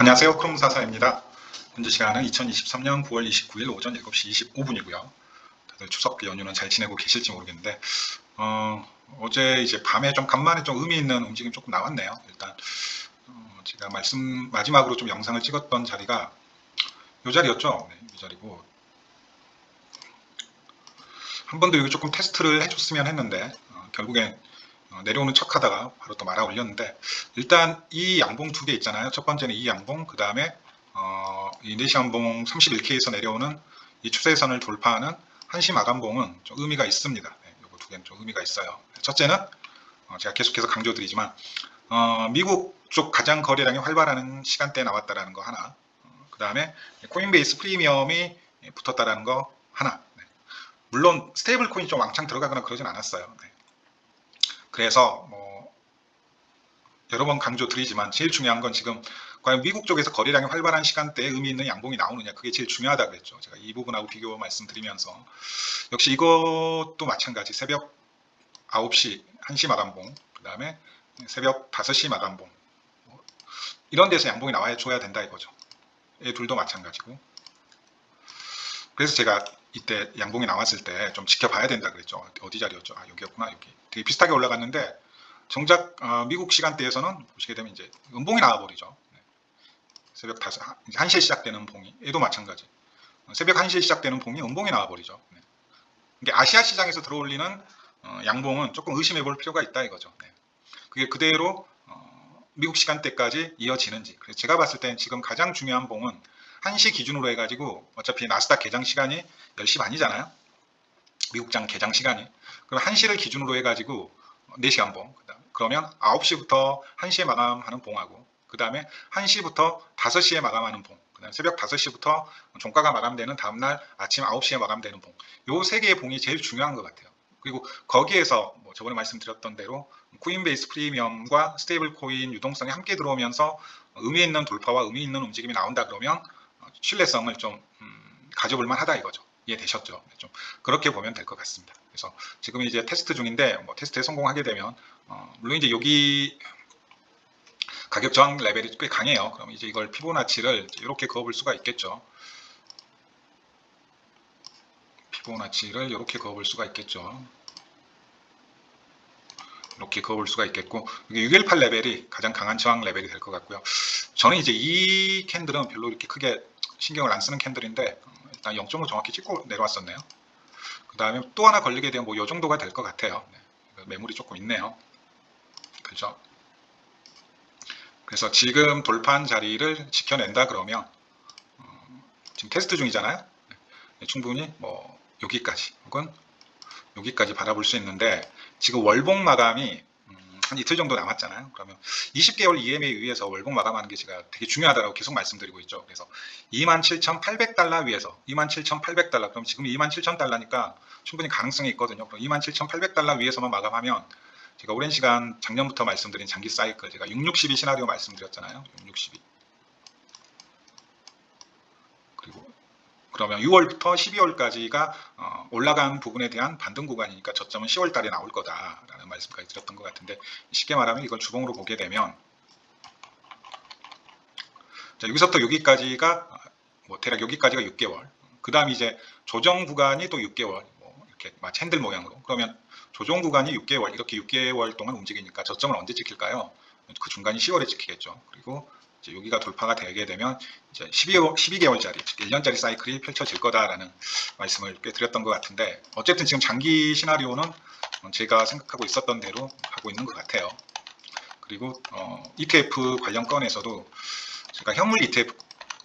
안녕하세요. 크롬사사입니다. 현재 시간은 2023년 9월 29일 오전 7시 25분이고요. 다들 추석 연휴는 잘 지내고 계실지 모르겠는데 어제 이제 밤에 좀 간만에 좀 의미 있는 움직임 조금 나왔네요. 일단 제가 마지막으로 좀 영상을 찍었던 자리가 이 자리였죠. 네, 이 자리고 한 번 더 여기 조금 테스트를 해줬으면 했는데 결국엔 내려오는 척 하다가 바로 또 말아 올렸는데, 일단 이 양봉 두 개 있잖아요. 첫 번째는 이 양봉, 그 다음에 이 4시 한봉 31K에서 내려오는 이 추세선을 돌파하는 1시 마감봉은 좀 의미가 있습니다. 네, 요거 두 개는 좀 의미가 있어요. 첫째는 제가 계속해서 강조드리지만 미국 쪽 가장 거래량이 활발한 시간대에 나왔다라는 거 하나, 그 다음에 코인베이스 프리미엄이 붙었다라는 거 하나. 네. 물론 스테이블 코인이 좀 왕창 들어가거나 그러진 않았어요. 네. 그래서 여러 번 강조드리지만 제일 중요한 건 지금 과연 미국 쪽에서 거래량이 활발한 시간대에 의미 있는 양봉이 나오느냐, 그게 제일 중요하다 그랬죠. 제가 이 부분하고 비교 말씀드리면서 역시 이것도 마찬가지, 새벽 9시 1시 마감봉, 그 다음에 새벽 5시 마감봉, 이런 데서 양봉이 나와야 줘야 된다 이거죠. 이 둘도 마찬가지고, 그래서 제가 이때 양봉이 나왔을 때 좀 지켜봐야 된다 그랬죠. 어디 자리였죠? 여기였구나. 여기 되게 비슷하게 올라갔는데 정작 미국 시간대에서는 보시게 되면 이제 음봉이 나와버리죠. 네. 새벽 1시에 시작되는 봉이, 얘도 마찬가지. 새벽 1시에 시작되는 봉이 음봉이 나와버리죠. 네. 이게 아시아 시장에서 들어올리는 양봉은 조금 의심해 볼 필요가 있다 이거죠. 네. 그게 그대로 미국 시간대까지 이어지는지. 그래서 제가 봤을 땐 지금 가장 중요한 봉은 1시 기준으로 해가지고, 어차피 나스닥 개장 시간이 10시 반이잖아요. 미국장 개장 시간이. 그럼 1시를 기준으로 해가지고 4시간 봉. 그러면 9시부터 1시에 마감하는 봉하고, 그 다음에 1시부터 5시에 마감하는 봉, 그 다음에 새벽 5시부터 종가가 마감되는 다음날 아침 9시에 마감되는 봉, 요 세 개의 봉이 제일 중요한 것 같아요. 그리고 거기에서 저번에 말씀드렸던 대로 코인베이스 프리미엄과 스테이블 코인 유동성이 함께 들어오면서 의미 있는 돌파와 의미 있는 움직임이 나온다 그러면 신뢰성을 좀 가져볼 만하다 이거죠. 이해되셨죠? 좀 그렇게 보면 될 것 같습니다. 그래서 지금 이제 테스트 중인데, 테스트에 성공하게 되면 물론 이제 여기 가격 저항 레벨이 꽤 강해요. 그럼 이제 이걸 피보나치를 이렇게 그어볼 수가 있겠죠. 피보나치를 이렇게 그어볼 수가 있겠죠. 이렇게 그어볼 수가 있겠고, 618 레벨이 가장 강한 저항 레벨이 될 것 같고요. 저는 이제 이 캔들은 별로 이렇게 크게 신경을 안 쓰는 캔들인데, 일단 0.5 정확히 찍고 내려왔었네요. 그 다음에 또 하나 걸리게 되면 이 정도가 될 것 같아요. 네. 매물이 조금 있네요. 그렇죠? 그래서 지금 돌파한 자리를 지켜낸다 그러면 지금 테스트 중이잖아요. 네, 충분히 여기까지 혹은 여기까지 바라볼 수 있는데, 지금 월봉 마감이 한 이틀 정도 남았잖아요. 그러면 20개월 EMA에 의해서 월봉 마감하는 게 제가 되게 중요하다고 계속 말씀드리고 있죠. 그래서 27,800달러 위에서 27,800달러, 그럼 지금 27,000달러니까 충분히 가능성이 있거든요. 그럼 27,800달러 위에서만 마감하면, 제가 오랜 시간 작년부터 말씀드린 장기 사이클, 제가 662 시나리오 말씀드렸잖아요. 662. 그리고 그러면 6월부터 12월까지가 올라간 부분에 대한 반등 구간이니까 저점은 10월 달에 나올 거다라는 말씀까지 드렸던 것 같은데, 쉽게 말하면 이걸 주봉으로 보게 되면, 자, 여기서부터 여기까지가 대략 여기까지가 6개월, 그 다음 이제 조정 구간이 또 6개월, 이렇게 마치 핸들 모양으로. 그러면 조정 구간이 6개월, 이렇게 6개월 동안 움직이니까 저점을 언제 찍힐까요? 그 중간이 10월에 찍히겠죠. 그리고 이제 여기가 돌파가 되게 되면 이제 12개월짜리, 1년짜리 사이클이 펼쳐질 거다라는 말씀을 꽤 드렸던 것 같은데, 어쨌든 지금 장기 시나리오는 제가 생각하고 있었던 대로 가고 있는 것 같아요. 그리고 ETF 관련 건에서도 제가 현물 ETF,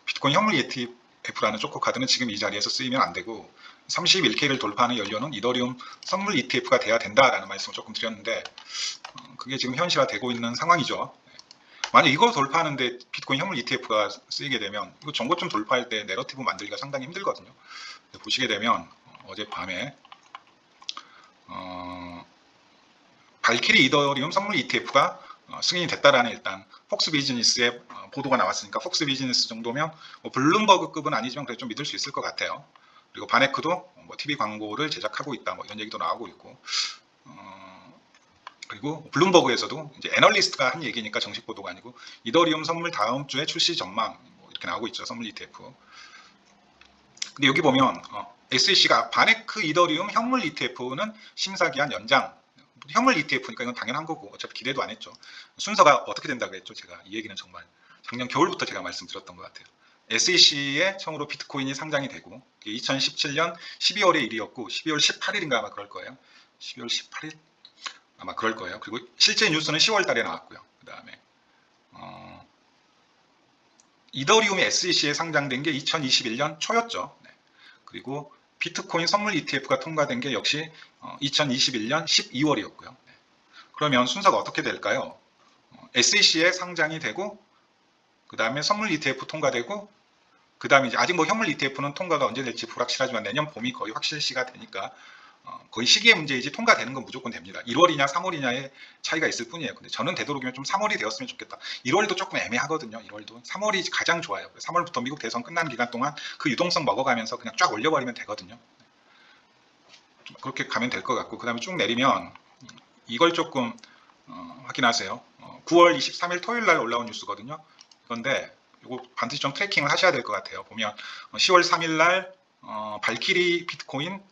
비트코인 현물 ETF라는 초코 카드는 지금 이 자리에서 쓰이면 안 되고, 31K를 돌파하는 연료는 이더리움 선물 ETF가 돼야 된다라는 말씀을 조금 드렸는데, 그게 지금 현실화되고 있는 상황이죠. 만약 이거 돌파하는데 비트코인 현물 ETF가 쓰이게 되면, 이거 전고점 돌파할 때 내러티브 만들기가 상당히 힘들거든요. 보시게 되면 어젯밤에 발키리 이더리움 선물 ETF가 승인이 됐다라는 일단 폭스 비즈니스의 보도가 나왔으니까, 폭스 비즈니스 정도면 블룸버그급은 아니지만 그래도 좀 믿을 수 있을 것 같아요. 그리고 바네크도 TV 광고를 제작하고 있다, 이런 얘기도 나오고 있고, 그리고 블룸버그에서도 이제 애널리스트가 한 얘기니까 정식 보도가 아니고 이더리움 선물 다음 주에 출시 전망 뭐 이렇게 나오고 있죠. 선물 ETF. 근데 여기 보면 SEC가 바네크 이더리움 현물 ETF는 심사기한 연장. 현물 ETF니까 이건 당연한 거고 어차피 기대도 안 했죠. 순서가 어떻게 된다고 그랬죠? 제가 이 얘기는 정말 작년 겨울부터 제가 말씀드렸던 것 같아요. SEC에 처음으로 비트코인이 상장이 되고 2017년 12월의 일이었고 12월 18일인가 아마 그럴 거예요. 12월 18일 아마 그럴 거예요. 그리고 실제 뉴스는 10월 달에 나왔고요. 그 다음에 이더리움이 SEC에 상장된 게 2021년 초였죠. 네. 그리고 비트코인 선물 ETF가 통과된 게 역시 2021년 12월이었고요. 네. 그러면 순서가 어떻게 될까요? SEC에 상장이 되고 그 다음에 선물 ETF 통과되고 그 다음에 이제 아직 뭐 현물 ETF는 통과가 언제 될지 불확실하지만 내년 봄이 거의 확실시가 되니까 거의 시기의 문제이지 통과되는 건 무조건 됩니다. 1월이냐 3월이냐의 차이가 있을 뿐이에요. 근데 저는 되도록이면 좀 3월이 되었으면 좋겠다. 1월도 조금 애매하거든요. 1월도 3월이 가장 좋아요. 3월부터 미국 대선 끝나는 기간 동안 그 유동성 먹어가면서 그냥 쫙 올려버리면 되거든요. 그렇게 가면 될 것 같고 그 다음에 쭉 내리면 이걸 조금 확인하세요. 9월 23일 토요일 날 올라온 뉴스거든요. 그런데 이거 반드시 좀 트래킹을 하셔야 될 것 같아요. 보면 10월 3일 날 발키리 비트코인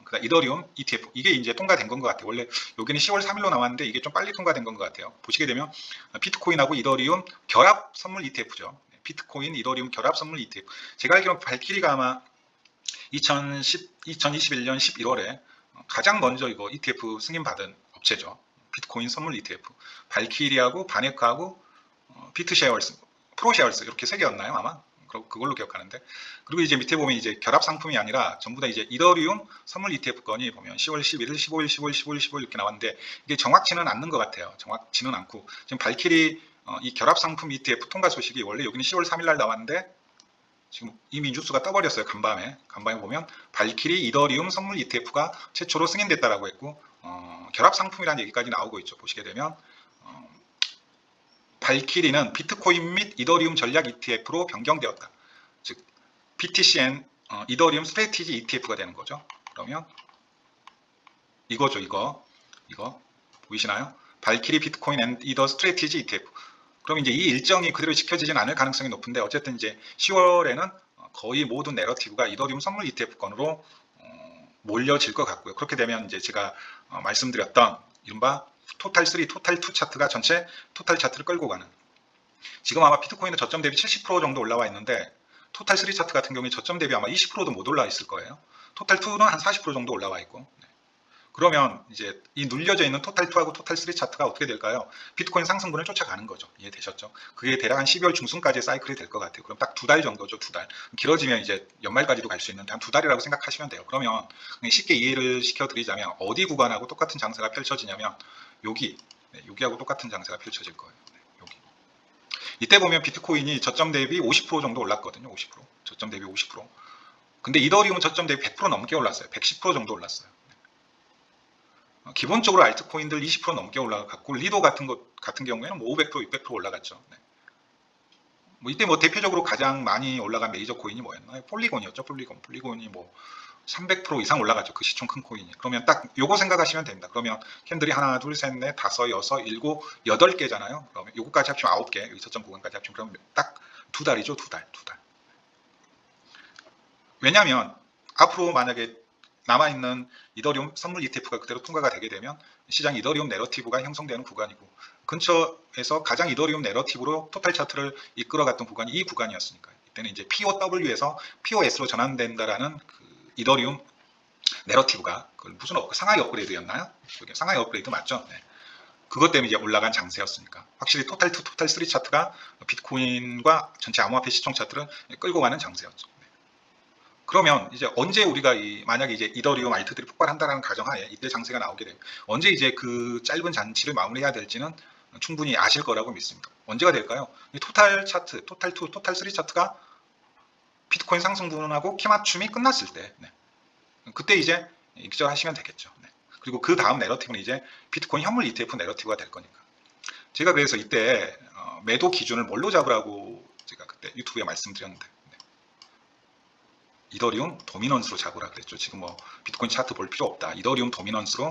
그다음 이더리움 ETF 이게 이제 통과된 건 것 같아요. 원래 여기는 10월 3일로 나왔는데 이게 좀 빨리 통과된 건 것 같아요. 보시게 되면 비트코인하고 이더리움 결합 선물 ETF죠. 비트코인 이더리움 결합 선물 ETF. 제가 알기로는 발키리가 아마 2021년 11월에 가장 먼저 이거 ETF 승인받은 업체죠. 비트코인 선물 ETF. 발키리하고 바네크하고 비트쉐어스, 프로쉐어스 이렇게 세 개였나요 아마? 그걸로 기억하는데 그리고 이제 밑에 보면 이제 결합 상품이 아니라 전부 다 이제 이더리움 선물 ETF 건이 보면 10월 11일, 15일, 15일, 15일, 15일 이렇게 나왔는데 이게 정확치는 않는 것 같아요. 정확치는 않고 지금 발키리 이 결합 상품 ETF 통과 소식이 원래 여기는 10월 3일 날 나왔는데 지금 이미 뉴스가 떠버렸어요. 간밤에 보면 발키리 이더리움 선물 ETF가 최초로 승인됐다라고 했고 결합 상품이라는 얘기까지 나오고 있죠. 보시게 되면 발키리는 비트코인 및 이더리움 전략 ETF로 변경되었다. 즉 BTCN 이더리움 스트래티지 ETF가 되는 거죠. 그러면 이거죠. 이거 보이시나요? 발키리 비트코인 앤 이더 스트래티지 ETF. 그럼 이제 이 일정이 그대로 지켜지진 않을 가능성이 높은데 어쨌든 이제 10월에는 거의 모든 내러티브가 이더리움 선물 ETF 건으로 몰려질 것 같고요. 그렇게 되면 이제 제가 말씀드렸던 이른바 토탈 3, 토탈 2 차트가 전체 토탈 차트를 끌고 가는 지금 아마 비트코인은 저점 대비 70% 정도 올라와 있는데 토탈 3 차트 같은 경우에 저점 대비 아마 20%도 못 올라 있을 거예요. 토탈 2는 한 40% 정도 올라와 있고 그러면 이제 이 눌려져 있는 토탈 2하고 토탈 3 차트가 어떻게 될까요? 비트코인 상승분을 쫓아가는 거죠. 이해되셨죠? 그게 대략 한 12월 중순까지의 사이클이 될 것 같아요. 그럼 딱 2달 정도죠. 2달. 길어지면 이제 연말까지도 갈 수 있는데 한 2달이라고 생각하시면 돼요. 그러면 쉽게 이해를 시켜드리자면 어디 구간하고 똑같은 장세가 펼쳐지냐면 여기하고 똑같은 장세가 펼쳐질 거예요. 여기. 이때 보면 비트코인이 저점 대비 50% 정도 올랐거든요. 50%. 저점 대비 50%. 근데 이더리움은 저점 대비 100% 넘게 올랐어요. 110% 정도 올랐어요. 기본적으로 알트코인들 20% 넘게 올라갔고 리도 같은 경우에는 뭐 500%, 600% 올라갔죠. 네. 뭐 이때 뭐 대표적으로 가장 많이 올라간 메이저 코인이 뭐였나요? 폴리곤이었죠. 폴리곤이 뭐 300% 이상 올라갔죠. 그 시총 큰 코인이. 그러면 딱 요거 생각하시면 됩니다. 그러면 캔들이 하나, 둘, 셋, 넷, 다섯, 여섯, 일곱, 8개잖아요. 그러면 요거까지 합치면 9개, 여기 저점 구간까지 합치면 그러면 딱 2달이죠. 2달. 왜냐하면 앞으로 만약에 남아있는 이더리움 선물 ETF가 그대로 통과가 되게 되면 시장 이더리움 내러티브가 형성되는 구간이고 근처에서 가장 이더리움 내러티브로 토탈 차트를 이끌어갔던 구간이 이 구간이었으니까요. 이때는 이제 POW에서 POS로 전환된다라는 그 이더리움 내러티브가 그걸 무슨 상하이 업그레이드였나요? 상하이 업그레이드 맞죠? 네. 그것 때문에 이제 올라간 장세였으니까 확실히 토탈 2, 토탈 3 차트가 비트코인과 전체 암호화폐 시총 차트를 끌고 가는 장세였죠. 그러면 이제 언제 우리가 만약에 이제 이더리움 알트들이 폭발한다라는 가정하에 이때 장세가 나오게 되면 언제 이제 그 짧은 잔치를 마무리해야 될지는 충분히 아실 거라고 믿습니다. 언제가 될까요? 이 토탈 차트, 토탈 2, 토탈 3 차트가 비트코인 상승분하고 키 맞춤이 끝났을 때 그때 이제 익절하시면 되겠죠. 그리고 그 다음 내러티브는 이제 비트코인 현물 ETF 내러티브가 될 거니까. 제가 그래서 이때 매도 기준을 뭘로 잡으라고 제가 그때 유튜브에 말씀드렸는데 이더리움 도미넌스로 잡으라 그랬죠. 지금 뭐 비트코인 차트 볼 필요 없다. 이더리움 도미넌스로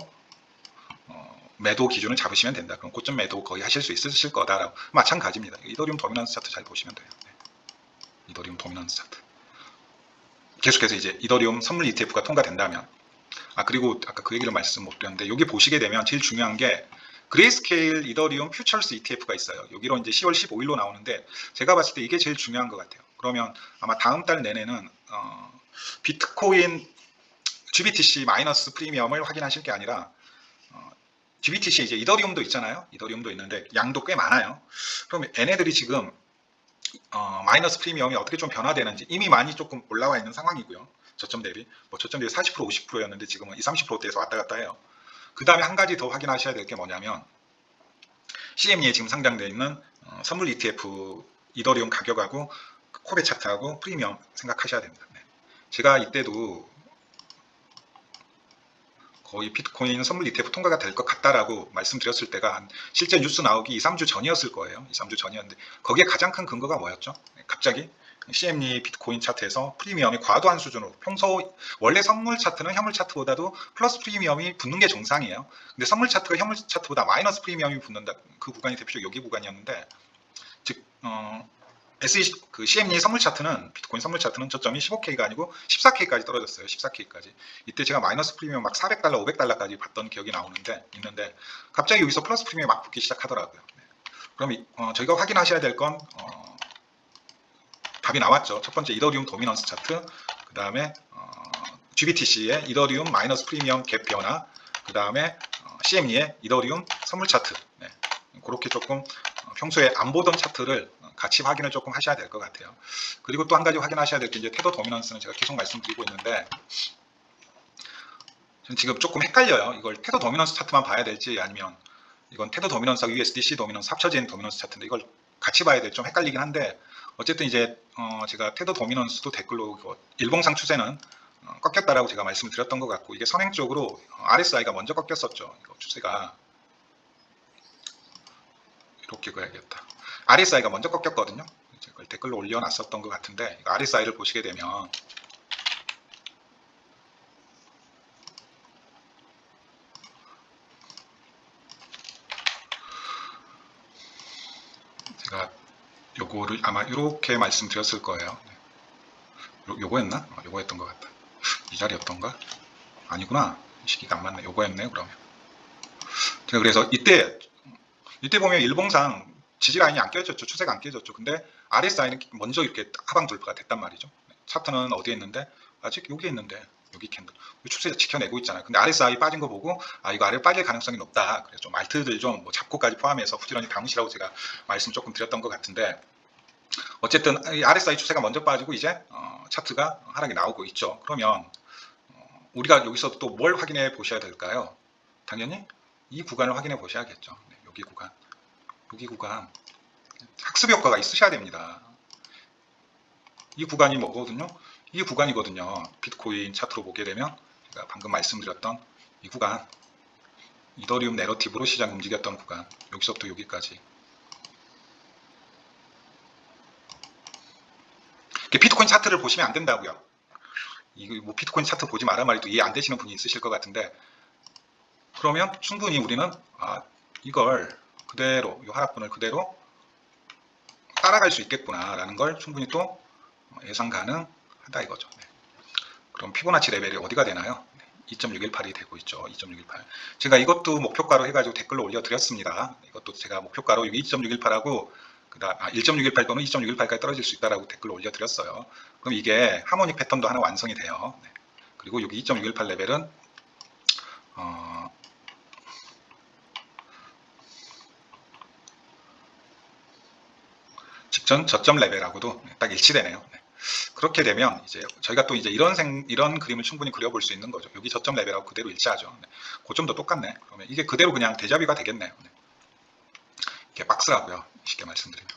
매도 기준을 잡으시면 된다. 그럼 고점 매도 거의 하실 수 있으실 거다라고. 마찬가지입니다. 이더리움 도미넌스 차트 잘 보시면 돼요. 네. 이더리움 도미넌스 차트. 계속해서 이제 이더리움 선물 ETF가 통과된다면, 그리고 아까 그 얘기를 말씀 못 드렸는데, 여기 보시게 되면 제일 중요한 게 그레이스케일 이더리움 퓨처스 ETF가 있어요. 여기로 이제 10월 15일로 나오는데, 제가 봤을 때 이게 제일 중요한 것 같아요. 그러면 아마 다음 달 내내는 비트코인 GBTC 마이너스 프리미엄을 확인하실 게 아니라, GBTC 이제 이더리움도 있잖아요. 이더리움도 있는데 양도 꽤 많아요. 그럼 얘네들이 지금 마이너스 프리미엄이 어떻게 좀 변화되는지 이미 많이 조금 올라와 있는 상황이고요. 저점 대비 저점 대비 40% 50%였는데 지금은 20, 30%대에서 왔다 갔다 해요. 그 다음에 한 가지 더 확인하셔야 될 게 뭐냐면, CME에 지금 상장되어 있는 선물 ETF 이더리움 가격하고 코베 차트하고 프리미엄 생각하셔야 됩니다. 네. 제가 이때도 거의 비트코인 선물 ETF 통과가 될 것 같다라고 말씀드렸을 때가 실제 뉴스 나오기 2, 3주 전이었을 거예요. 2, 3주 전이었는데 거기에 가장 큰 근거가 뭐였죠? 갑자기 CME 비트코인 차트에서 프리미엄이 과도한 수준으로, 평소 원래 선물 차트는 현물 차트보다도 플러스 프리미엄이 붙는 게 정상이에요. 근데 선물 차트가 현물 차트보다 마이너스 프리미엄이 붙는다. 그 구간이 대표적으로 여기 구간이었는데, 즉 SE 그 CME 선물 차트는, 비트코인 선물 차트는 저점이 15K가 아니고 14K까지 떨어졌어요. 14K까지. 이때 제가 마이너스 프리미엄 막 400달러, 500달러까지 봤던 기억이 있는데 갑자기 여기서 플러스 프리미엄이 막 붙기 시작하더라고요. 네. 그럼 저희가 확인하셔야 될 건 답이 나왔죠. 첫 번째 이더리움 도미넌스 차트, 그 다음에 GBTC의 이더리움 마이너스 프리미엄 갭 변화, 그 다음에 CME의 이더리움 선물 차트. 네. 그렇게 조금 평소에 안 보던 차트를 같이 확인을 조금 하셔야 될 것 같아요. 그리고 또 한 가지 확인하셔야 될 게, 이제 테더 도미넌스는 제가 계속 말씀드리고 있는데, 저는 지금 조금 헷갈려요. 이걸 테더 도미넌스 차트만 봐야 될지, 아니면 이건 테더 도미넌스하고 USDC 도미넌스 합쳐진 도미넌스 차트인데 이걸 같이 봐야 될지 좀 헷갈리긴 한데, 어쨌든 이제 제가 테더 도미넌스도 댓글로 일봉상 추세는 꺾였다라고 제가 말씀을 드렸던 것 같고, 이게 선행적으로 RSI가 먼저 꺾였었죠. 이거 추세가 이렇게 그어야겠다. RSI가 먼저 꺾였거든요. 제가 댓글로 올려놨었던 것 같은데, RSI를 보시게 되면 제가 요거를 아마 이렇게 말씀드렸을 거예요. 요거였나? 요거였던 것 같다. 이 자리였던가? 아니구나. 시기가 안 맞네. 요거였네요. 그러면 제가 그래서 이때 보면 일봉상 지지 라인이 안 깨졌죠. 추세가 안 깨졌죠. 근데 RSI는 먼저 이렇게 하방 돌파가 됐단 말이죠. 차트는 어디에 있는데? 아직 여기에 있는데, 여기 캔들 추세 지켜내고 있잖아요. 근데 RSI 빠진 거 보고 이거 아래로 빠질 가능성이 높다. 그래서 좀 알트들 좀 뭐 잡고까지 포함해서 부지런히 담으시라고 제가 말씀 조금 드렸던 것 같은데, 어쨌든 이 RSI 추세가 먼저 빠지고 이제 차트가 하락이 나오고 있죠. 그러면 우리가 여기서 또 뭘 확인해 보셔야 될까요? 당연히 이 구간을 확인해 보셔야겠죠. 네, 여기 구간 학습 효과가 있으셔야 됩니다. 이 구간이 뭐거든요? 이 구간이거든요. 비트코인 차트로 보게 되면 제가 방금 말씀드렸던 이 구간, 이더리움 내러티브로 시장 움직였던 구간, 여기서부터 여기까지. 비트코인 차트를 보시면 안 된다고요. 이거 뭐 비트코인 차트 보지 마라 말도 이해 안 되시는 분이 있으실 것 같은데, 그러면 충분히 우리는 이걸 그대로, 이 하락분을 그대로 따라갈 수 있겠구나라는 걸 충분히 또 예상 가능하다 이거죠. 네. 그럼 피보나치 레벨이 어디가 되나요? 2.618이 되고 있죠. 2.618. 제가 이것도 목표가로 해가지고 댓글로 올려드렸습니다. 이것도 제가 목표가로 2.618하고 그다음 1.618 또는 2.618까지 떨어질 수 있다라고 댓글로 올려드렸어요. 그럼 이게 하모닉 패턴도 하나 완성이 돼요. 네. 그리고 여기 2.618 레벨은 직전 저점 레벨하고도 딱 일치되네요. 네. 그렇게 되면 이제 저희가 또 이제 이런 그림을 충분히 그려볼 수 있는 거죠. 여기 저점 레벨하고 그대로 일치하죠. 네. 고점도 똑같네. 그러면 이게 그대로 그냥 데자뷰가 되겠네요. 네. 이게 박스라고요. 쉽게 말씀드리면.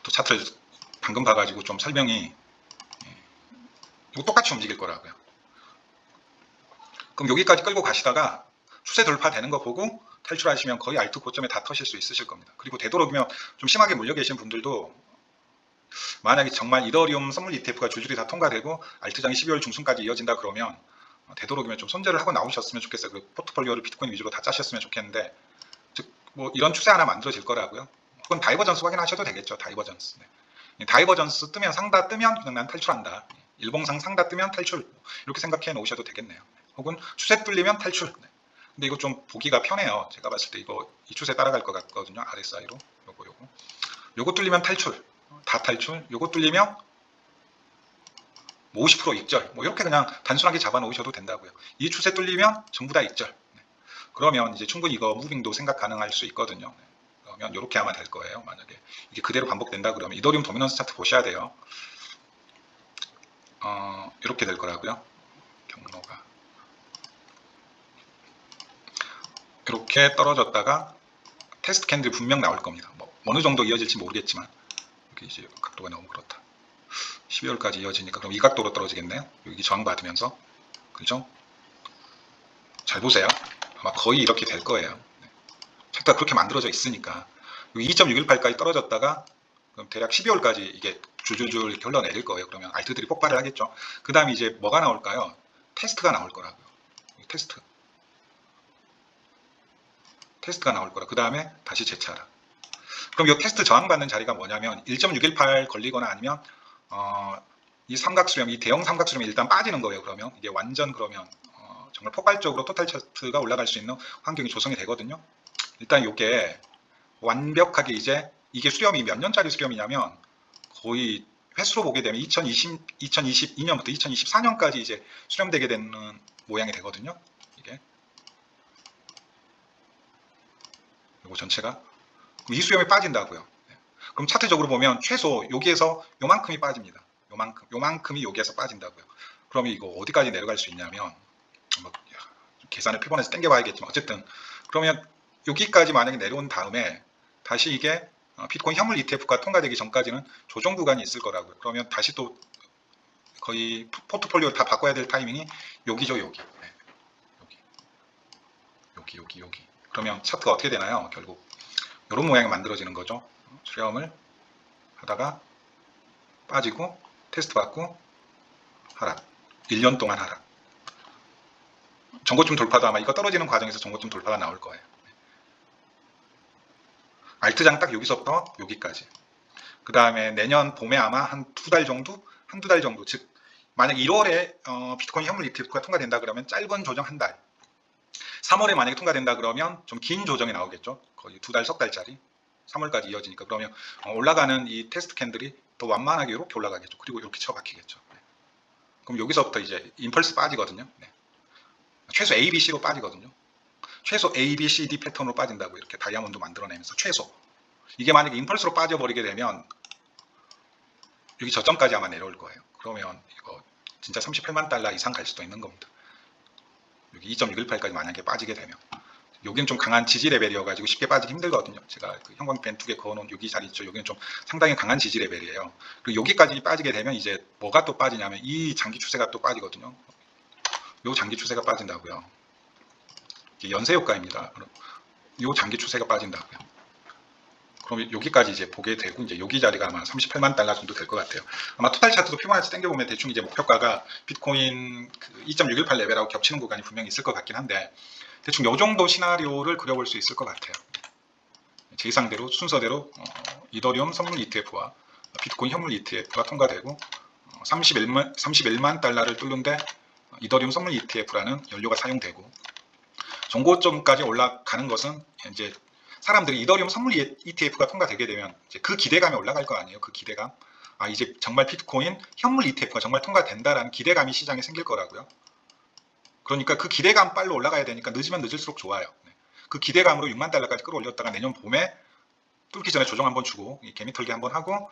또 차트를 방금 봐가지고 좀 설명이 이거 똑같이 움직일 거라고요. 그럼 여기까지 끌고 가시다가 추세 돌파되는 거 보고 탈출하시면 거의 알트 고점에 다 터실 수 있으실 겁니다. 그리고 되도록이면 좀 심하게 몰려 계신 분들도, 만약에 정말 이더리움 선물 ETF가 줄줄이 다 통과되고 알트장이 12월 중순까지 이어진다 그러면 되도록이면 좀 손절을 하고 나오셨으면 좋겠어요. 그 포트폴리오를 비트코인 위주로 다 짜셨으면 좋겠는데, 즉 뭐 이런 추세 하나 만들어질 거라고요. 혹은 다이버전스 확인하셔도 되겠죠. 다이버전스. 네. 다이버전스 뜨면 상다 뜨면 그냥 난 탈출한다. 일봉상 상다 뜨면 탈출. 이렇게 생각해 놓으셔도 되겠네요. 혹은 추세 뚫리면 탈출. 네. 근데 이거 좀 보기가 편해요. 제가 봤을 때 이거 이 추세 따라갈 것 같거든요. RSI로. 요거 뚫리면 탈출. 다 탈출. 요거 뚫리면 50% 익절. 뭐 이렇게 그냥 단순하게 잡아 놓으셔도 된다고요. 이 추세 뚫리면 전부 다 익절. 그러면 이제 충분히 이거 무빙도 생각 가능할 수 있거든요. 그러면 이렇게 하면 될 거예요. 만약에 이게 그대로 반복된다 그러면 이더리움 도미넌스 차트 보셔야 돼요. 이렇게 될 거라고요. 경로가 이렇게 떨어졌다가 테스트 캔들 분명 나올 겁니다. 뭐 어느 정도 이어질지 모르겠지만 이렇게 이제 각도가 너무 그렇다. 12월까지 이어지니까 그럼 이 각도로 떨어지겠네요. 여기 저항 받으면서. 그죠? 잘 보세요. 아마 거의 이렇게 될 거예요. 차트가 그렇게 만들어져 있으니까 2.618까지 떨어졌다가 그럼 대략 12월까지 이게 줄줄줄 흘러내릴 거예요. 그러면 알트들이 폭발을 하겠죠. 그 다음에 이제 뭐가 나올까요? 테스트가 나올 거라고요. 테스트가 나올 거라. 그 다음에 다시 재차라. 그럼 이 테스트 저항받는 자리가 뭐냐면 1.618 걸리거나 아니면 이 삼각수렴, 이 대형 삼각수렴이 일단 빠지는 거예요. 그러면 이게 완전 그러면 정말 폭발적으로 토탈 차트가 올라갈 수 있는 환경이 조성이 되거든요. 일단 이게 완벽하게 이제 이게 수렴이 몇 년짜리 수렴이냐면 거의 횟수로 보게 되면 2022년부터 2024년까지 이제 수렴되게 되는 모양이 되거든요. 이게 이거 전체가 이 수렴이 빠진다고요. 그럼 차트적으로 보면 최소 여기에서 요만큼이 빠집니다. 요만큼이 여기에서 빠진다고요. 그러면 이거 어디까지 내려갈 수 있냐면 뭐 계산을 피번에서 당겨봐야겠지만 어쨌든 그러면 여기까지 만약에 내려온 다음에 다시 이게 비트코인 현물 ETF가 통과되기 전까지는 조정 구간이 있을 거라고요. 그러면 다시 또 거의 포트폴리오를 다 바꿔야 될 타이밍이 여기죠. 여기. 네. 여기. 그러면 차트가 어떻게 되나요? 결국 이런 모양이 만들어지는 거죠. 수렴을 하다가 빠지고 테스트 받고 하락. 1년 동안 하락. 전고점 돌파도 아마 이거 떨어지는 과정에서 전고점 돌파가 나올 거예요. 알트장 딱 여기서부터 여기까지. 그 다음에 내년 봄에 아마 한두 달 정도, 즉 만약 1월에 비트코인 현물 ETF가 통과된다 그러면 짧은 조정 한 달. 3월에 만약에 통과된다 그러면 좀 긴 조정이 나오겠죠. 거의 두 달, 석 달짜리. 3월까지 이어지니까 그러면 올라가는 이 테스트 캔들이 더 완만하게 이렇게 올라가겠죠. 그리고 이렇게 쳐박히겠죠. 그럼 여기서부터 이제 임펄스 빠지거든요. 네. 최소 A, B, C로 빠지거든요. 최소 A, B, C, D 패턴으로 빠진다고 이렇게 다이아몬드 만들어내면서 최소. 이게 만약에 임펄스로 빠져버리게 되면 여기 저점까지 아마 내려올 거예요. 그러면 이거 진짜 38만 달러 이상 갈 수도 있는 겁니다. 여기 2.618까지 만약에 빠지게 되면 여기는 좀 강한 지지 레벨이어가지고 쉽게 빠지기 힘들거든요. 제가 그 형광펜 2개 그어놓은 여기 자리 있죠. 여기는 좀 상당히 강한 지지 레벨이에요. 그리고 여기까지 빠지게 되면 이제 뭐가 또 빠지냐면 이 장기 추세가 또 빠지거든요. 요 장기 추세가 빠진다고요. 연쇄 효과입니다. 요 장기 추세가 빠진다고요. 그럼 여기까지 이제 보게 되고 이제 여기 자리가 아마 38만 달러 정도 될 것 같아요. 아마 토탈 차트도 피보나치 당겨보면 대충 이제 목표가가 비트코인 2.618 레벨하고 겹치는 구간이 분명히 있을 것 같긴 한데 대충 요 정도 시나리오를 그려볼 수 있을 것 같아요. 제 예상대로 순서대로 이더리움 선물 ETF와 비트코인 현물 ETF가 통과되고 31만 달러를 뚫는데 이더리움 선물 ETF라는 연료가 사용되고 정고점까지 올라가는 것은 이제 사람들이 이더리움 선물 ETF가 통과되게 되면 이제 그 기대감이 올라갈 거 아니에요. 그 기대감. 아 이제 정말 비트코인 현물 ETF가 정말 통과된다라는 기대감이 시장에 생길 거라고요. 그러니까 그 기대감 빨리 올라가야 되니까 늦으면 늦을수록 좋아요. 그 기대감으로 6만 달러까지 끌어올렸다가 내년 봄에 뚫기 전에 조정 한번 주고 개미 털기 한번 하고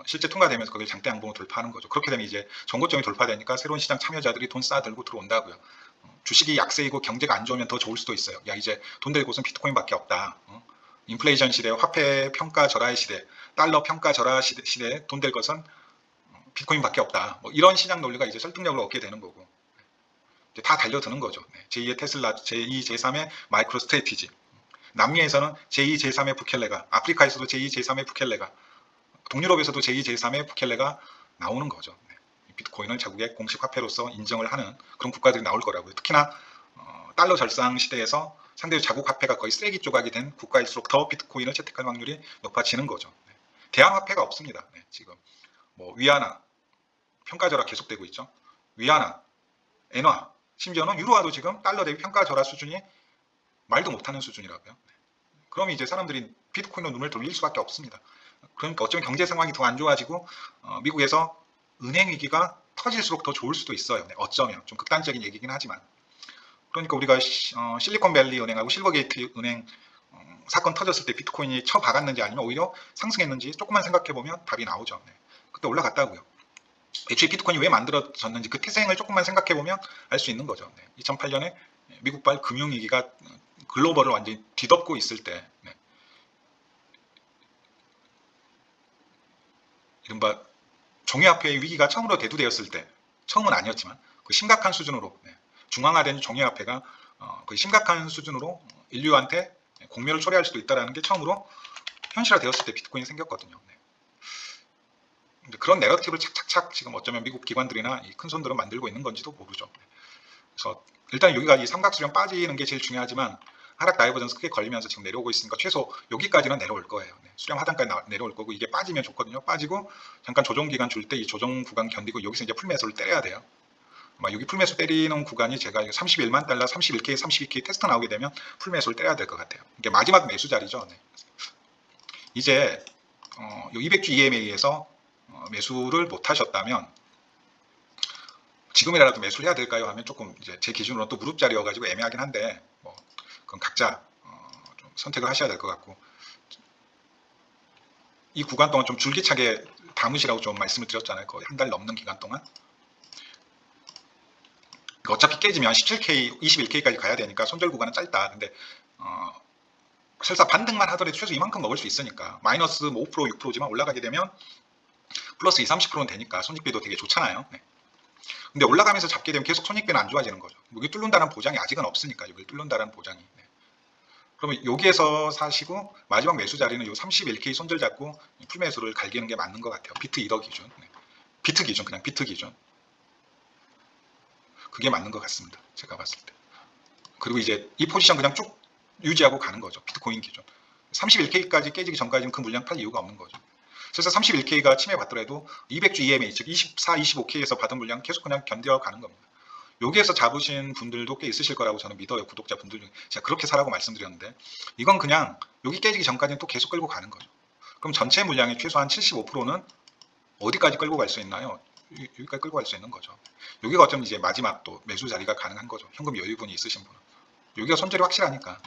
실제 통과되면서 거기에 장대 양봉을 돌파하는 거죠. 그렇게 되면 이제 정고점이 돌파되니까 새로운 시장 참여자들이 돈 쌓아들고 들어온다고요. 주식이 약세이고 경제가 안 좋으면 더 좋을 수도 있어요. 야 이제 돈 될 곳은 비트코인밖에 없다. 인플레이션 시대, 화폐 평가 절하의 시대, 달러 평가 절하 시대 돈 될 것은 비트코인밖에 없다. 뭐 이런 시장 논리가 이제 설득력을 얻게 되는 거고 이제 다 달려드는 거죠. 제2의 테슬라, 제2, 제3의 마이크로 스트래티지. 남미에서는 제2, 제3의 부켈레가, 아프리카에서도 제2, 제3의 부켈레가, 동유럽에서도 제2, 제3의 부켈레가 나오는 거죠. 비트코인을 자국의 공식 화폐로서 인정을 하는 그런 국가들이 나올 거라고요. 특히나 달러 절상 시대에서 상대적으로 자국 화폐가 거의 쓰레기 조각이 된 국가일수록 더 비트코인을 채택할 확률이 높아지는 거죠. 대항 화폐가 없습니다. 지금 뭐 위안화 평가절하 계속되고 있죠. 위안화, 엔화, 심지어는 유로화도 지금 달러 대비 평가절하 수준이 말도 못하는 수준이라고요. 그럼 이제 사람들이 비트코인으로 눈을 돌릴 수밖에 없습니다. 그러니까 어쩌면 경제 상황이 더 안 좋아지고 미국에서 은행 위기가 터질수록 더 좋을 수도 있어요. 어쩌면 좀 극단적인 얘기긴 하지만 그러니까 우리가 실리콘밸리 은행하고 실버게이트 은행 사건 터졌을 때 비트코인이 쳐박았는지 아니면 오히려 상승했는지 조금만 생각해보면 답이 나오죠. 그때 올라갔다고요. 애초에 비트코인이 왜 만들어졌는지 그 태생을 조금만 생각해보면 알 수 있는 거죠. 2008년에 미국발 금융위기가 글로벌을 완전히 뒤덮고 있을 때 이른바 종이화폐의 위기가 처음으로 대두되었을 때, 처음은 아니었지만 그 심각한 수준으로 중앙화된 종이화폐가 거의 심각한 수준으로 인류한테 공멸을 초래할 수도 있다는 게 처음으로 현실화되었을 때 비트코인이 생겼거든요. 그런 내러티브를 착착착 지금 어쩌면 미국 기관들이나 이 큰 손들은 만들고 있는 건지도 모르죠. 그래서 일단 여기가 이 삼각수렴 빠지는 게 제일 중요하지만 하락 다이버전스 크게 걸리면서 지금 내려오고 있으니까 최소 여기까지는 내려올 거예요. 수렴 하단까지 내려올 거고 이게 빠지면 좋거든요. 빠지고 잠깐 조정 기간 줄 때 이 조정 구간 견디고 여기서 이제 풀매수를 때려야 돼요. 여기 풀매수 때리는 구간이 제가 31만 달러, 31K, 32K 테스트 나오게 되면 풀매수를 때려야 될 것 같아요. 이게 마지막 매수 자리죠. 이제 200주 EMA에서 매수를 못 하셨다면 지금이라도 매수를 해야 될까요? 하면 조금 이제 제 기준으로 또 무릎 자리여가지고 애매하긴 한데 뭐 그건 각자 좀 선택을 하셔야 될 것 같고 이 구간 동안 좀 줄기차게 담으시라고 좀 말씀을 드렸잖아요. 거의 한 달 넘는 기간 동안 어차피 깨지면 17K, 21K까지 가야 되니까 손절 구간은 짧다. 근데 설사 반등만 하더라도 최소 이만큼 먹을 수 있으니까 마이너스 뭐 5%, 6%지만 올라가게 되면 플러스 20, 30%는 되니까 손익비도 되게 좋잖아요. 근데 올라가면서 잡게 되면 계속 손익비는 안 좋아지는 거죠. 여기 뚫는다는 보장이 아직은 없으니까 여기 뚫는다는 보장이. 그러면 여기에서 사시고 마지막 매수 자리는 요 31K 손절 잡고 풀매수를 갈기는 게 맞는 것 같아요. 비트 이더 기준, 비트 기준, 그냥 비트 기준. 그게 맞는 것 같습니다. 제가 봤을 때. 그리고 이제 이 포지션 그냥 쭉 유지하고 가는 거죠. 비트코인 기준. 31K까지 깨지기 전까지는 그 물량 팔 이유가 없는 거죠. 그래서 31K가 침해받더라도 200주 EMA, 즉 24, 25K에서 받은 물량 계속 그냥 견뎌가는 겁니다. 여기에서 잡으신 분들도 꽤 있으실 거라고 저는 믿어요. 구독자분들 중에. 제가 그렇게 사라고 말씀드렸는데 이건 그냥 여기 깨지기 전까지는 또 계속 끌고 가는 거죠. 그럼 전체 물량의 최소한 75%는 어디까지 끌고 갈 수 있나요? 여기까지 끌고 갈 수 있는 거죠. 여기가 어쩌면 이제 마지막 또 매수 자리가 가능한 거죠. 현금 여유분이 있으신 분은. 여기가 손절이 확실하니까.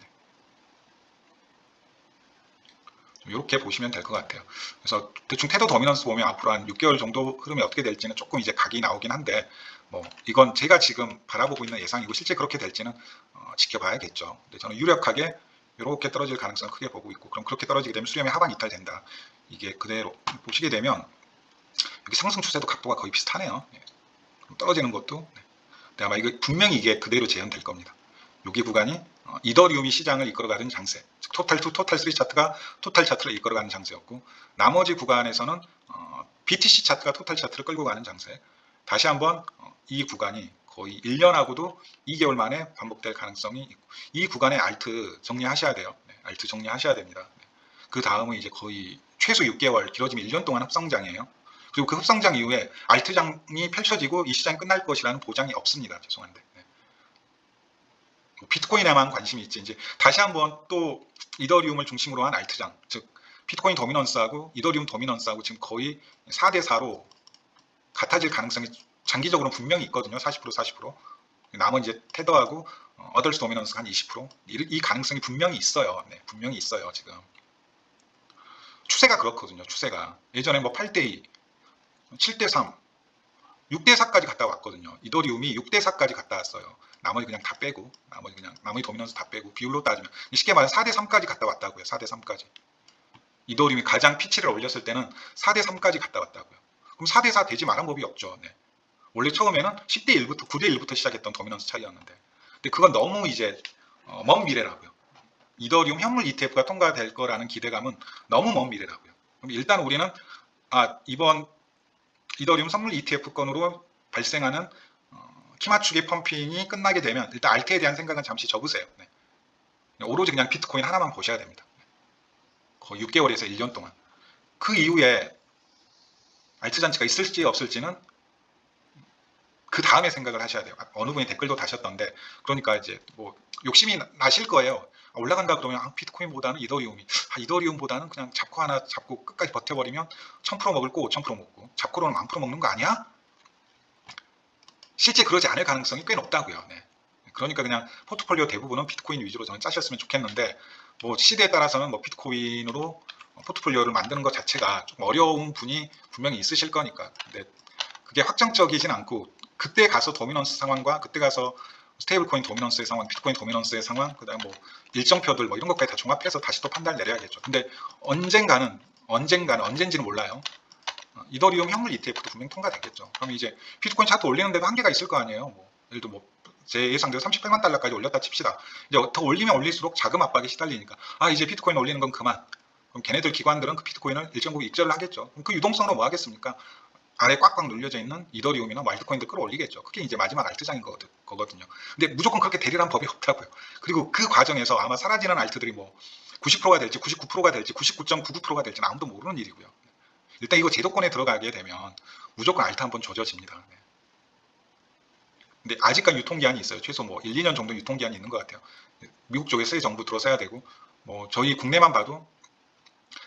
이렇게 보시면 될 것 같아요. 그래서 대충 테더 도미넌스 보면 앞으로 한 6개월 정도 흐름이 어떻게 될지는 조금 이제 각이 나오긴 한데 뭐 이건 제가 지금 바라보고 있는 예상이고 실제 그렇게 될지는 지켜봐야겠죠. 근데 저는 유력하게 이렇게 떨어질 가능성을 크게 보고 있고 그럼 그렇게 떨어지게 되면 수렴이 하방 이탈된다. 이게 그대로 보시게 되면 여기 상승 추세도 각도가 거의 비슷하네요. 떨어지는 것도 근데 아마 이거 분명히 이게 그대로 재현될 겁니다. 여기 구간이 이더리움이 시장을 이끌어가는 장세, 즉 토탈2, 토탈3 차트가 토탈 차트를 이끌어가는 장세였고 나머지 구간에서는 BTC 차트가 토탈 차트를 끌고 가는 장세. 다시 한번 이 구간이 거의 1년하고도 2개월 만에 반복될 가능성이 있고 이 구간에 알트 정리하셔야 돼요. 알트 정리하셔야 됩니다. 그 다음은 이제 거의 최소 6개월, 길어지면 1년 동안 흡성장이에요. 그리고 그 흡성장 이후에 알트장이 펼쳐지고 이 시장이 끝날 것이라는 보장이 없습니다. 죄송한데. 비트코인에만 관심이 있지 이제 다시 한번 또 이더리움을 중심으로 한 알트장, 즉 비트코인 도미넌스하고 이더리움 도미넌스하고 지금 거의 4대 4로 같아질 가능성이 장기적으로 분명히 있거든요. 40%, 40%. 남은 이제 테더하고 어덜스 도미넌스가 한 20%. 이 가능성이 분명히 있어요. 분명히 있어요. 지금 추세가 그렇거든요. 추세가 예전에 뭐 8대2, 7대3, 6대4까지 갔다 왔거든요. 이더리움이 6대4까지 갔다 왔어요. 나머지 그냥 다 빼고, 나머지 도미넌스 다 빼고, 비율로 따지면 쉽게 말하면 4대3까지 갔다 왔다고요. 4대3까지. 이더리움이 가장 피치를 올렸을 때는 4대3까지 갔다 왔다고요. 그럼 4대4 되지 말한 법이 없죠. 원래 처음에는 10대1부터 9대1부터 시작했던 도미넌스 차이였는데, 근데 그건 너무 이제 먼 미래라고요. 이더리움 현물 ETF가 통과될 거라는 기대감은 너무 먼 미래라고요. 그럼 일단 우리는 이번 이더리움 선물 ETF 건으로 발생하는 키 맞추기 펌핑이 끝나게 되면 일단 알트에 대한 생각은 잠시 접으세요. 네. 오로지 그냥 비트코인 하나만 보셔야 됩니다. 거의 6개월에서 1년 동안. 그 이후에 알트 잔치가 있을지 없을지는 그 다음에 생각을 하셔야 돼요. 어느 분이 댓글도 다셨던데, 그러니까 이제 뭐 욕심이 나실 거예요. 올라간다 그러면 비트코인보다는 이더리움보다는 그냥 잡코 하나 잡고 끝까지 버텨버리면 1000% 먹을 거 5000% 먹고 잡코로는 1000% 먹는 거 아니야? 실제 그러지 않을 가능성이 꽤 높다고요. 네. 그러니까 그냥 포트폴리오 대부분은 비트코인 위주로 저는 짜셨으면 좋겠는데, 뭐 시대에 따라서는 뭐 비트코인으로 포트폴리오를 만드는 것 자체가 좀 어려운 분이 분명히 있으실 거니까. 근데 그게 확정적이진 않고, 그때 가서 도미넌스 상황과 그때 가서 스테이블코인 도미넌스의 상황, 비트코인 도미넌스의 상황, 그다음 뭐 일정표들 뭐 이런 것까지 다 종합해서 다시 또 판단을 내려야겠죠. 근데 언젠지는 몰라요. 이더리움 현물 ETF도 분명 통과되겠죠. 그럼 이제 비트코인 차트 올리는데도 한계가 있을 거 아니에요. 뭐 예를 들어 제 예상대로 38만 달러까지 올렸다 칩시다. 이제 더 올리면 올릴수록 자금 압박에 시달리니까 이제 비트코인 올리는 건 그만. 그럼 걔네들 기관들은 그 비트코인을 일정 부분 익절을 하겠죠. 그럼 그 유동성으로 뭐 하겠습니까? 아래 꽉꽉 눌려져 있는 이더리움이나 와일드코인들 끌어올리겠죠. 그게 이제 마지막 알트장인 거거든요. 근데 무조건 그렇게 되리란 법이 없다고요. 그리고 그 과정에서 아마 사라지는 알트들이 뭐 90%가 될지 99%가 될지 99.99%가 될지는 아무도 모르는 일이고요. 일단 이거 제도권에 들어가게 되면 무조건 알트 한번 조져집니다. 근데 아직까지 유통기한이 있어요. 최소 뭐 1, 2년 정도 유통기한이 있는 것 같아요. 미국 쪽에 새 정부 들어서야 되고, 뭐 저희 국내만 봐도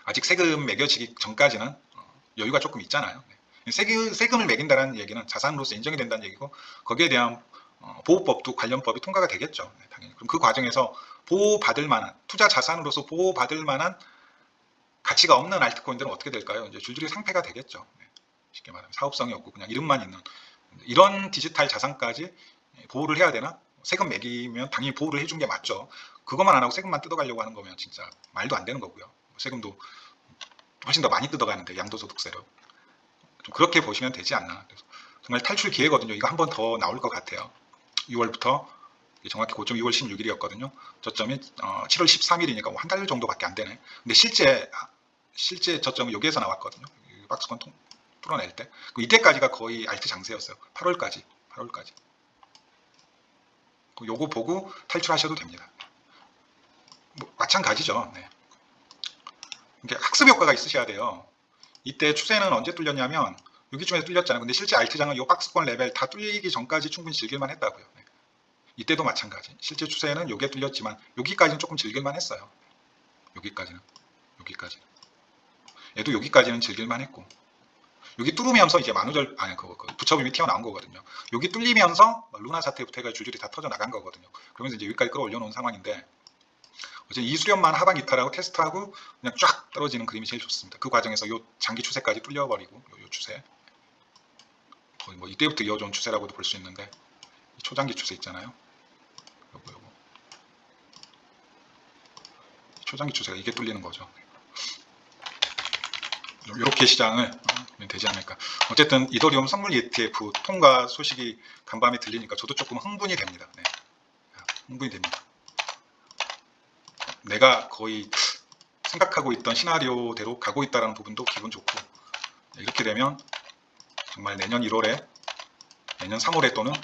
아직 세금 매겨지기 전까지는 여유가 조금 있잖아요. 세금을 매긴다는 얘기는 자산으로서 인정이 된다는 얘기고, 거기에 대한 보호법도 관련법이 통과가 되겠죠. 당연히. 그럼 그 과정에서 보호받을 만한, 투자 자산으로서 보호받을 만한 가치가 없는 알트코인들은 어떻게 될까요? 이제 줄줄이 상폐가 되겠죠. 쉽게 말하면 사업성이 없고 그냥 이름만 있는 이런 디지털 자산까지 보호를 해야 되나? 세금 매기면 당연히 보호를 해준 게 맞죠. 그것만 안 하고 세금만 뜯어가려고 하는 거면 진짜 말도 안 되는 거고요. 세금도 훨씬 더 많이 뜯어가는데, 양도소득세로. 좀 그렇게 보시면 되지 않나. 그래서 정말 탈출 기회거든요. 이거 한 번 더 나올 것 같아요. 6월부터 정확히 고점 6월 16일이었거든요. 저점이 7월 13일이니까 한 달 정도밖에 안 되네. 근데 실제 저점은 여기에서 나왔거든요. 박스권 뚫어낼 때. 이때까지가 거의 알트 장세였어요. 8월까지. 요거 보고 탈출하셔도 됩니다. 뭐 마찬가지죠. 네. 이게 학습 효과가 있으셔야 돼요. 이때 추세는 언제 뚫렸냐면 여기쯤에서 뚫렸잖아요. 근데 실제 알트장은 이 박스권 레벨 다 뚫리기 전까지 충분히 즐길만 했다고요. 네. 이때도 마찬가지. 실제 추세는 요게 뚫렸지만 여기까지는 조금 즐길만 했어요. 여기까지는. 얘도 여기까지는 즐길만 했고, 여기 뚫으면서 이제 만우절 부처빔이 튀어나온 거거든요. 여기 뚫리면서 루나 사태부터 해가 줄줄이 다 터져 나간 거거든요. 그러면서 이제 여기까지 끌어올려 놓은 상황인데, 어제 이 수렴만 하방 이탈하고 테스트하고 그냥 쫙 떨어지는 그림이 제일 좋습니다. 그 과정에서 요 장기 추세까지 뚫려버리고, 요 추세 거의 뭐 이때부터 이어져온 추세라고도 볼 수 있는데, 이 초장기 추세 있잖아요. 요거 초장기 추세가 이게 뚫리는 거죠. 이렇게 시장을 되지 않을까. 어쨌든 이더리움 선물 ETF 통과 소식이 간밤에 들리니까 저도 조금 흥분이 됩니다. 네. 흥분이 됩니다. 내가 거의 생각하고 있던 시나리오대로 가고 있다는 부분도 기분 좋고, 이렇게 되면 정말 내년 1월에 내년 3월에 또는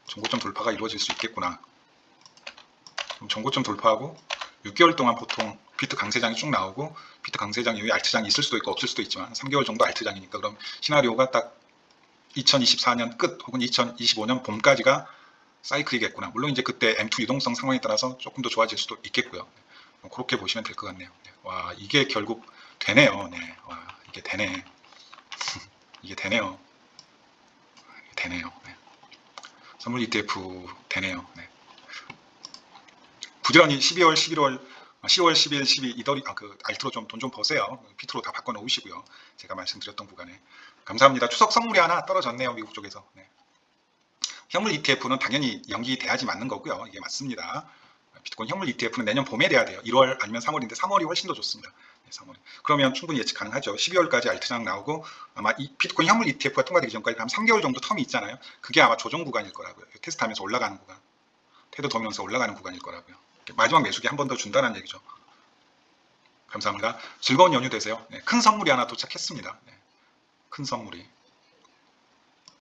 전고점 돌파가 이루어질 수 있겠구나. 그럼 전고점 돌파하고 6개월 동안 보통 비트 강세장이 쭉 나오고, 비트 강세장 이후에 알트장이 있을 수도 있고 없을 수도 있지만 3개월 정도 알트장이니까, 그럼 시나리오가 딱 2024년 끝 혹은 2025년 봄까지가 사이클이겠구나. 물론 이제 그때 M2 유동성 상황에 따라서 조금 더 좋아질 수도 있겠고요. 그렇게 보시면 될 것 같네요. 와, 이게 결국 되네요. 네. 와, 이게 되네. 이게 되네요. 네. 선물 ETF 되네요. 네. 부지런히 12월, 11월, 10월, 11, 12 이더리 그 알트로 좀 돈 좀 버세요. 비트로 다 바꿔 놓으시고요. 제가 말씀드렸던 구간에 감사합니다. 추석 선물이 하나 떨어졌네요. 미국 쪽에서. 네. 현물 ETF는 당연히 연기돼야지 맞는 거고요. 이게 맞습니다. 비트코인 현물 ETF는 내년 봄에 돼야 돼요. 1월 아니면 3월인데 3월이 훨씬 더 좋습니다. 네, 3월. 그러면 충분히 예측 가능하죠. 12월까지 알트장 나오고, 아마 이 비트코인 현물 ETF가 통과되기 전까지 한 3개월 정도 텀이 있잖아요. 그게 아마 조정 구간일 거라고요. 테스트하면서 올라가는 구간. 테드 도면서 올라가는 구간일 거라고요. 마지막 매수기 한 번 더 준다는 얘기죠. 감사합니다. 즐거운 연휴 되세요. 네, 큰 선물이 하나 도착했습니다. 네, 큰 선물이.